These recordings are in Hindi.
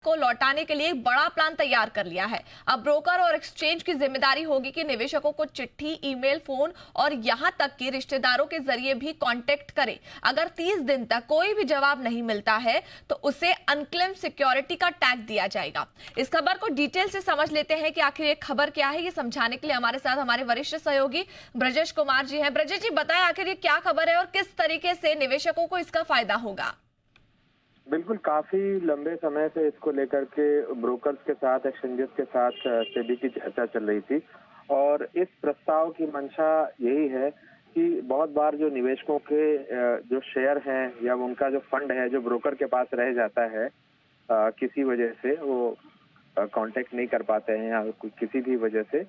को लौटाने के लिए एक बड़ा प्लान तैयार कर लिया है। अब ब्रोकर और एक्सचेंज की जिम्मेदारी होगी कि निवेशकों को चिट्ठी, ईमेल, फोन और यहां तक कि रिश्तेदारों के जरिए भी कांटेक्ट करें। अगर 30 दिन तक कोई भी जवाब नहीं मिलता है तो उसे अनक्लेम सिक्योरिटी का टैग दिया जाएगा। इस खबर को डिटेल से समझ लेते हैं कि आखिर ये खबर क्या है। ये समझाने के लिए हमारे साथ हमारे वरिष्ठ सहयोगी ब्रजेश कुमार जी हैं। ब्रजेश जी, बताएं आखिर ये क्या खबर है और किस तरीके से निवेशकों को इसका फायदा होगा। बिल्कुल, काफी लंबे समय से इसको लेकर के ब्रोकर्स के साथ, एक्सचेंजेस के साथ सेबी की चर्चा चल रही थी और इस प्रस्ताव की मंशा यही है कि बहुत बार जो निवेशकों के जो शेयर हैं या उनका जो फंड है जो ब्रोकर के पास रह जाता है, किसी वजह से वो कांटेक्ट नहीं कर पाते हैं या किसी भी वजह से,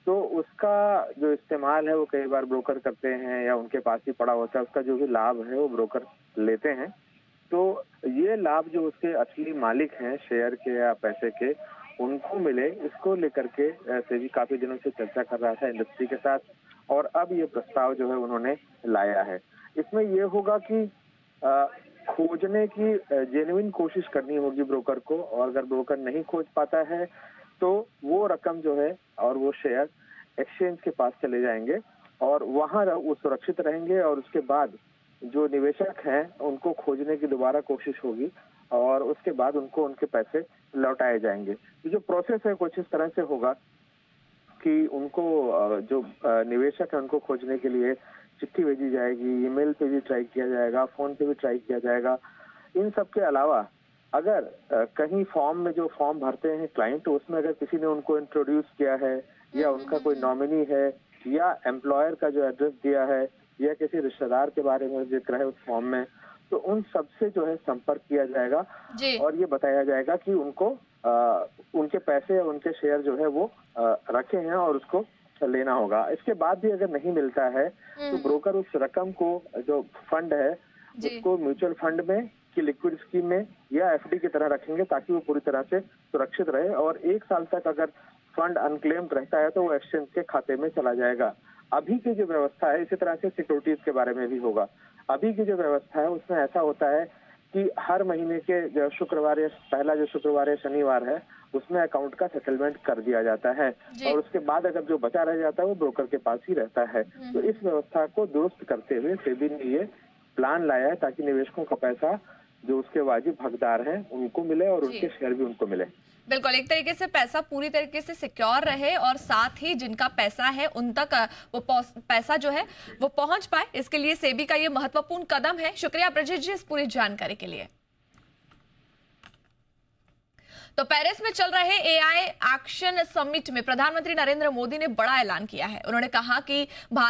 तो उसका जो इस्तेमाल है वो कई बार ब्रोकर करते हैं या उनके पास ही पड़ा होता है। उसका जो भी लाभ है वो ब्रोकर लेते हैं। तो ये लाभ जो उसके असली मालिक हैं शेयर के या पैसे के, उनको मिले, इसको लेकर के सेबी काफी दिनों से चर्चा कर रहा था इंडस्ट्री के साथ और अब ये प्रस्ताव जो है उन्होंने लाया है। इसमें ये होगा कि खोजने की जेन्युइन कोशिश करनी होगी ब्रोकर को, और अगर ब्रोकर नहीं खोज पाता है तो वो रकम जो है और वो शेयर एक्सचेंज के पास चले जाएंगे और वहां वो सुरक्षित रहेंगे और उसके बाद जो निवेशक हैं उनको खोजने की दोबारा कोशिश होगी और उसके बाद उनको उनके पैसे लौटाए जाएंगे। तो जो प्रोसेस है कुछ इस तरह से होगा कि उनको जो निवेशक है उनको खोजने के लिए चिट्ठी भेजी जाएगी, ईमेल पे भी ट्राई किया जाएगा, फोन पे भी ट्राई किया जाएगा। इन सब के अलावा अगर कहीं फॉर्म में जो फॉर्म भरते हैं क्लाइंट, तो उसमें अगर किसी ने उनको इंट्रोड्यूस किया है या उनका कोई नॉमिनी है या एम्प्लॉयर का जो एड्रेस दिया है या किसी रिश्तेदार के बारे में जिक्र है उस फॉर्म में, तो उन सबसे जो है संपर्क किया जाएगा और ये बताया जाएगा कि उनको उनके पैसे और उनके शेयर जो है वो रखे हैं और उसको लेना होगा। इसके बाद भी अगर नहीं मिलता है तो ब्रोकर उस रकम को, जो फंड है, उसको म्यूचुअल फंड में कि लिक्विड स्कीम में या एफडी की तरह रखेंगे ताकि वो पूरी तरह से सुरक्षित रहे और 1 साल तक अगर फंड अनक्लेम्ड रहता है तो वो एक्सचेंज के खाते में चला जाएगा। अभी की जो व्यवस्था है, इसी तरह से सिक्योरिटीज के बारे में भी होगा। अभी की जो व्यवस्था है उसमें ऐसा होता है कि हर महीने के जो शुक्रवार या पहला जो शुक्रवार या शनिवार है उसमें अकाउंट का सेटलमेंट कर दिया जाता है और उसके बाद अगर जो बचा रह जाता है वो ब्रोकर के पास ही रहता है। तो इस व्यवस्था को दुरुस्त करते हुए सेबी ने ये प्लान लाया है ताकि निवेशकों का पैसा जो उसके वाजिब हकदार हैं उनको मिले और उनके शेयर भी उनको मिले। बिल्कुल, एक तरीके से पैसा पूरी तरीके से सिक्योर रहे और साथ ही जिनका पैसा है उन तक वो पैसा जो है वो पहुंच पाए। इसके लिए सेबी का ये महत्वपूर्ण कदम है। शुक्रिया ब्रजेश जी इस पूरी जानकारी के लिए। तो पेरिस में चल रहे एआई एक्शन समिट में प्रधानमंत्री नरेंद्र मोदी ने बड़ा ऐलान किया है। उन्होंने कहा कि भारत